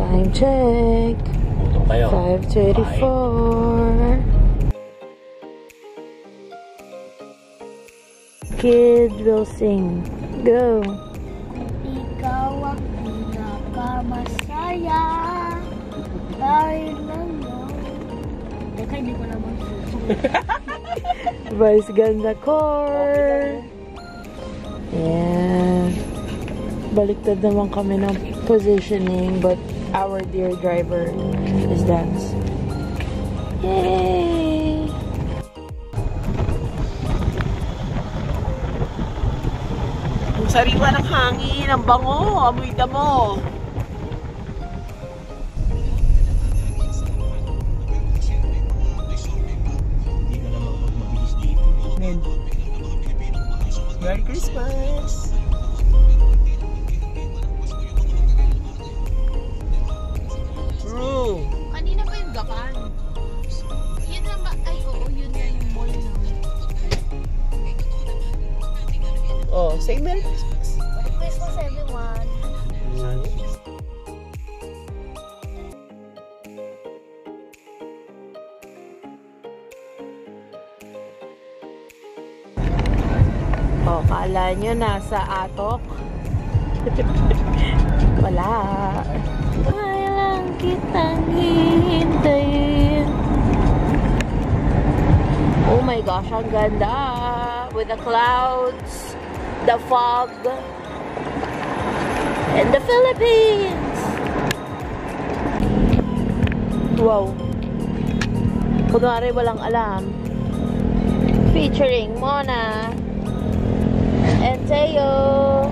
Time check. 5:34. Kid will sing. Go. Ikaw ang pinakamasaya. Dahil lang yun. Teka, hindi ko naman Vice ganda core. Yeah. Baliktad naman kami ng positioning, but our dear driver is dance. Yay! Ang sariwa ng hangin, ang bango, amoy damo. Merry Christmas! True! Kanina pa yung gapan. Yun lang ba? Ay, oo, yun nga yung mall na. Oh, say Merry Christmas! Merry Christmas, everyone! Oh, kala nyo nasa atok? Wala. Kailang kitang hihintayin. Oh my gosh, ang ganda. With the clouds, the fog, and the Philippines. Wow. Kunwari walang alam. Featuring Mona and Teo.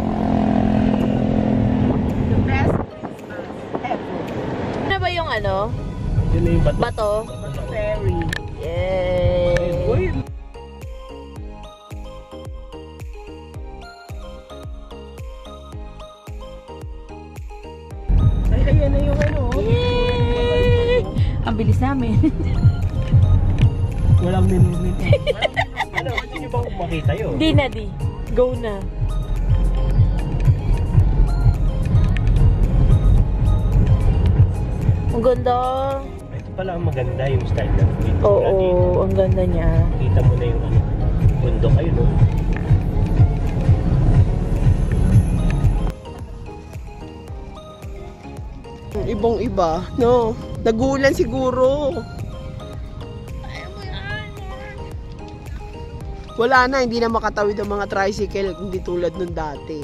The best Christmas ever. Ano ba yung ano? Yun na yung bato. Bato? Bato ferry. Yay! Uy! Ay, ayan na yung ano. Yay! Ang bilis namin. Walang minumit. Ano, gusto nyo bang makita yun? Di na di. Go na. Ang ganda. Ito pala ang maganda yung style na dito. Oo, ang ganda niya. Kita mo na yung ano, bundok ayun, no? Ibang iba, no? Nagulan siguro. Wala na, hindi na makatawid ang mga tricycle, hindi tulad nung dati.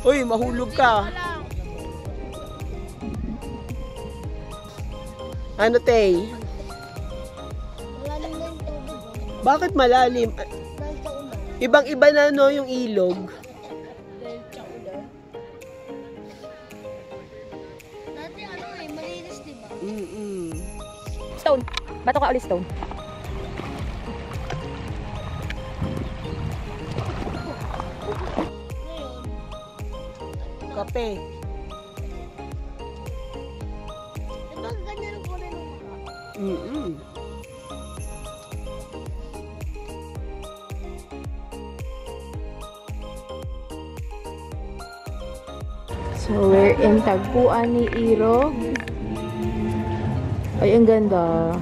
Uy, mahulog ka. Ano, Tay? Malalim na yung tubig. Bakit malalim? Dahil sa ulan. Ibang-iba na, no, yung ilog. Dahil sa ulan. Dati ano eh, malinis diba? Stone. Bato ka ulit, Stone. Ngayon, Kape. diba ganyan ang kulay ng mukha? So, we're in tagpuan ni Irog. Ay, ang ganda.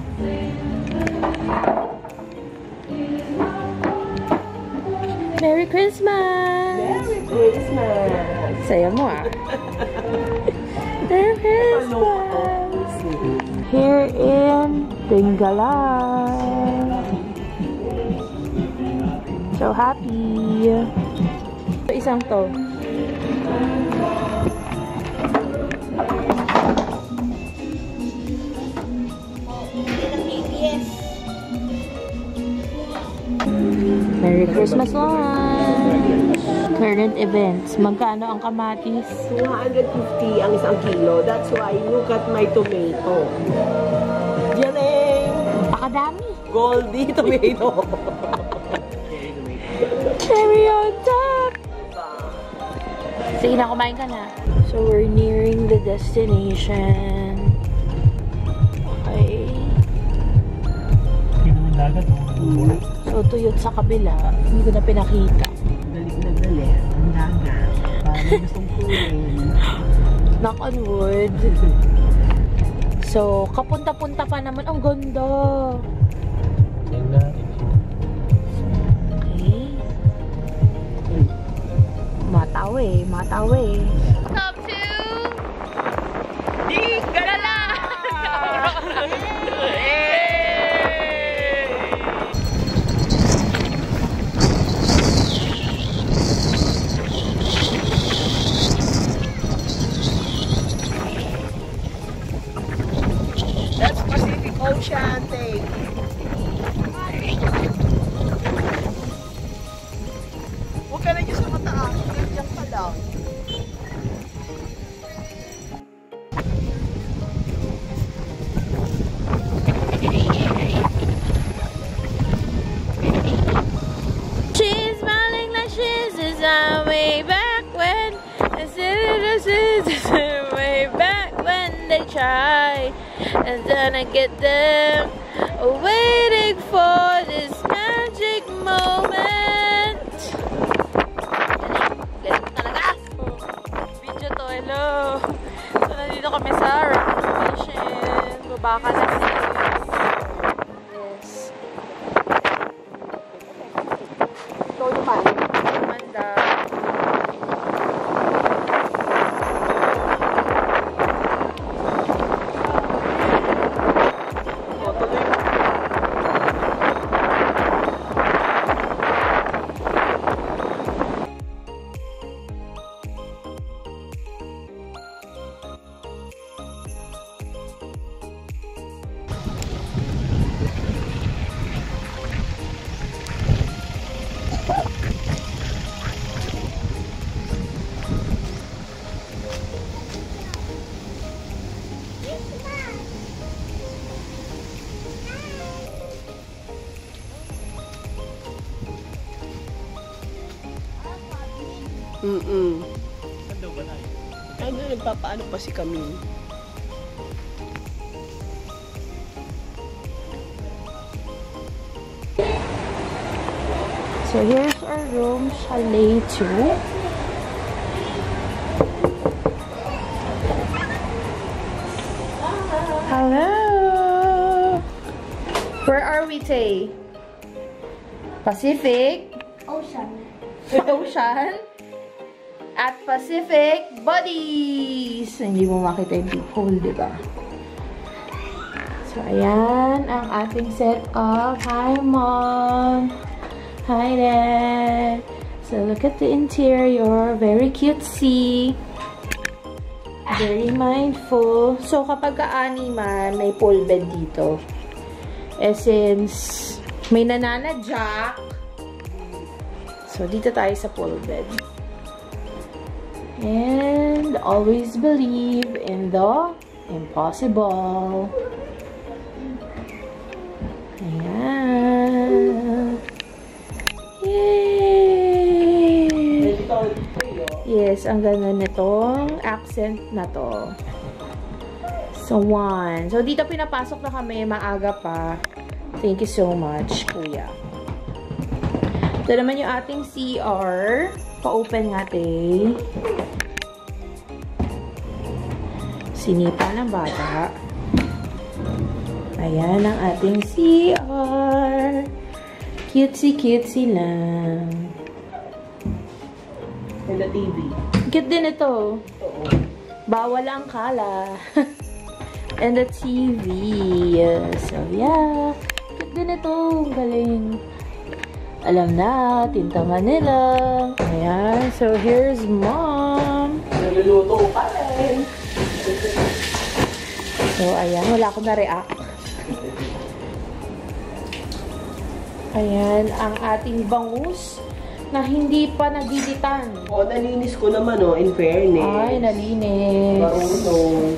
Merry Christmas! Merry Christmas! Saya mo ah. Merry Christmas! Here in Tinggalan. So happy. So, isang to. Merry Christmas lunch! Current events. Magkano ang kamatis? 250 ang isang kilo. That's why, look at my tomato. Yaling! Pakadami. Goldie tomato. Cherry on top! Sige na, kumain ka na. So, we're nearing the destination. Okay. So, tuyot sa kabila. Hindi ko na pinakita. Dali na dali. Ang dagat. Parang gustong kunin. Knock on wood. So, kapunta-punta pa naman. Ang ganda. Okay. Matawe. Top 2. Gala! That's Pacific Ocean thing. Huwag ka na dyan sa mataas. Diyan ka lang. She's smiling like she's way back when. Way back when they try. And then I get them waiting for this magic moment. Galing talaga. Video to, hello. So, nandito kami sa recreation. Baba ka na. Yes. Ikaw naman. Manda. Ano, nagpapaano pa si Camille? So here's our room, Chalet 2. Hello! Where are we, Tay? Pacific? Ocean. Ocean? At Pacific Buddies! Hindi mo makita yung peephole, diba? So, ayan ang ating setup. Hi, Mom! Hi, Dad! So, look at the interior. Very cutesy. Very mindful. So, kapag ka-ani man, may pool bed dito. Since may nananadyak, so, dito tayo sa pool bed. And always believe in the impossible. Ayan. Yay! Yes, ang ganda nitong accent na to. So, 1. So, dito pinapasok na kami, maaga pa. Thank you so much, Kuya. Ito naman yung ating CR. Pa-open natin. Sinipa ng bata. Ayan ang ating CR. Cutesy-cutesy lang. And the TV. Cute din ito. Bawal ang kala. And the TV. So, yeah. Cute din ito. Galing. Alam na, Tinta Manila. Ayan. So, here's Mom. Naluluto ka rin. So, ayan. Wala akong na-react. Ayan. Ang ating bangus na hindi pa nagdiditan. O, nalinis ko naman, in fairness. Ay, nalinis. Marunong.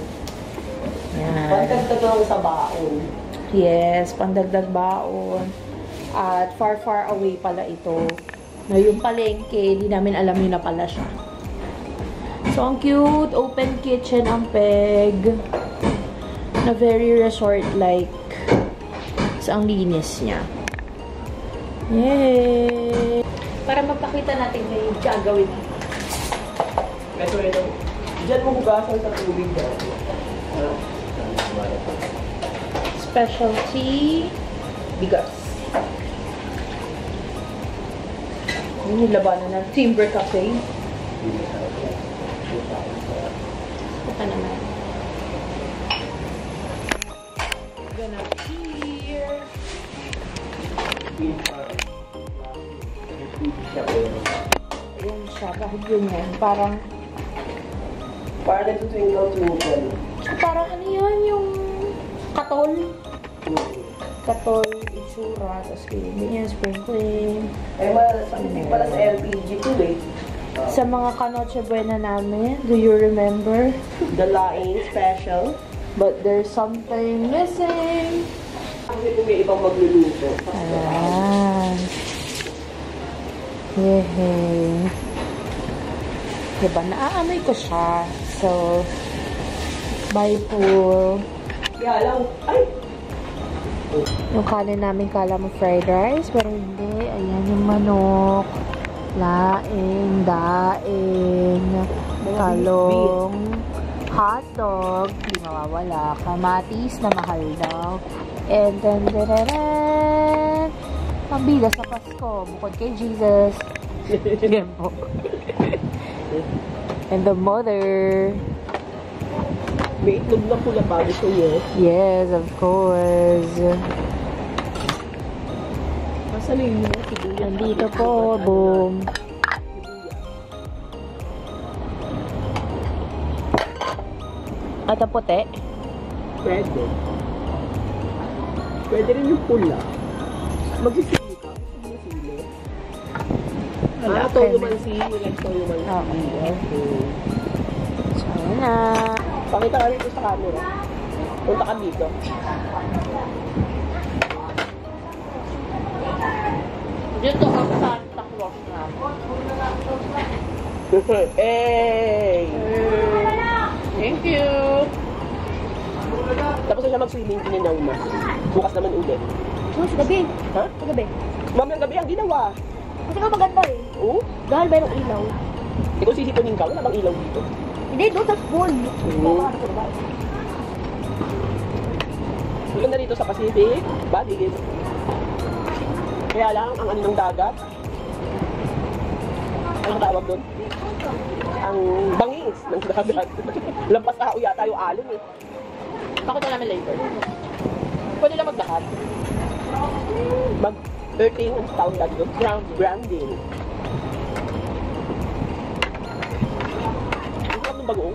Ayan. Pagdagdag lang sa baon. Yes, pandagdag baon. At far away pala ito. Na yung palengke, di namin alam yun na pala siya. So, ang cute. Open kitchen ang peg. Na very resort-like. So, ang linis niya. Yay! Para mapakita natin na yung gagawin. Ito. Diyan mo hugasan sa tubig na. Specialty bigas. Yung labanan ng Timber Cafe. Ito naman. Gonna here. Ayan siya. Bakit ganyan? Parang twinkle. Parang ano yan? Yung katol. Katol, itsura. Tapos ganyan, sprinkling. Ay, hindi pala sa LPG to eh. Sa mga kanoche buena namin, do you remember? The Laing special. But there's something missing. Kasi kung may ibang magluluto. Ayan. Yehey. Diba, naaamoy ko siya. So, bye po. Kaya lang, ay! Yung kanin namin kala mo fried rice, pero hindi. Ayan yung manok. Laing, daing, talong, hotdog, hindi mawawala, kamatis na mahal daw. And then, pambida sa Pasko, bukod kay Jesus. Yan po. And the mother. May itlog na pula bago ito eh. Yes, of course. Masalin mo, sibuyas. Nandito po, boom. At ang puti. Pwede. Pwede rin yung pula. Magsisili ka. Magsisili. Toyo mansi. Like toyo mansi. Okay. Okay. So, ayan na. Pakita ka rin sa camera. Punta ka dito. Dito ka sa Santa Claus na. Hey! Thank you! Tapos na siya mag-swimming, tininaw na. Bukas naman ulit. Sa gabi. Ha? Sa gabi. Mamayang gabi ang ginawa. Kasi nga maganda eh. Oo? Dahil mayroong ilaw. Ikaw sisipunin ka, wala bang ilaw dito? Hindi, doon sa school. Maganda dito sa Pacific, Baguio. Kaya lang, ang ano ng dagat, ano tawag doon? Ang bangis ng dagat. Lampas na yata yung alon eh. Bakit na namin later? Pwede lang maglakad. Mag-earthing, ang tawag dati doon? Grounding. Ang sarap ng bagoong.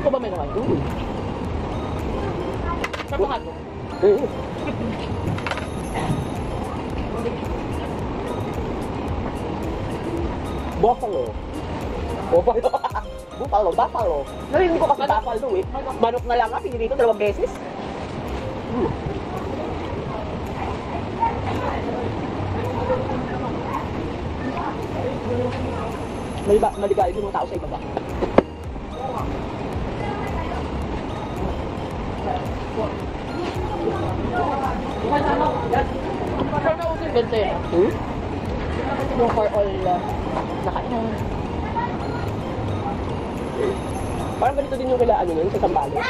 Ito ba meron kayo? Sarap ng hotdog. Buffalo. Buffalo. Narinig ko kasi buffalo eh. Manok na lang nga, pinili ko 2 beses. Maligay yung mga tao sa ibaba. Sarap na usin ganda eh. Yung for all nakainan. Parang ganito din yung kila ano nun, sa Sambales.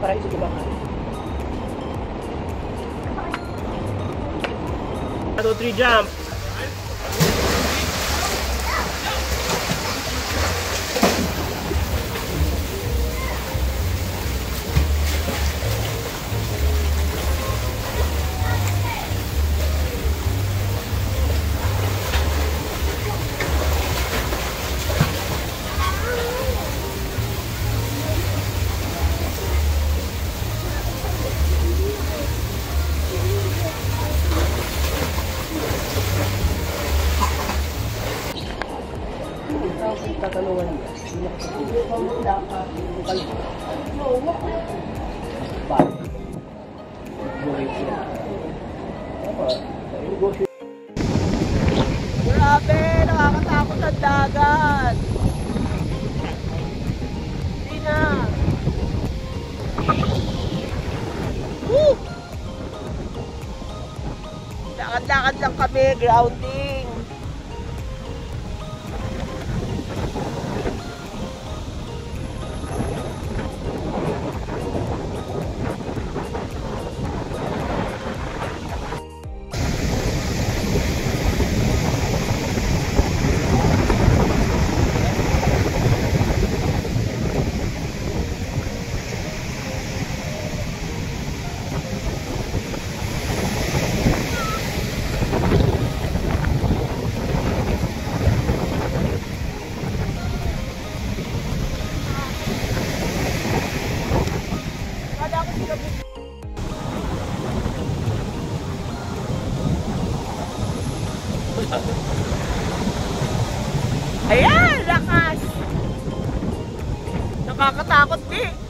Para isip ibang ano. 1, 2, 3, jump! Tatanungan niya. Grabe! Nakakatakot ang dagat! Hindi na! Woo! Lakad-lakad lang kami, grounding. Ayan, lakas. Nakakatakot, di.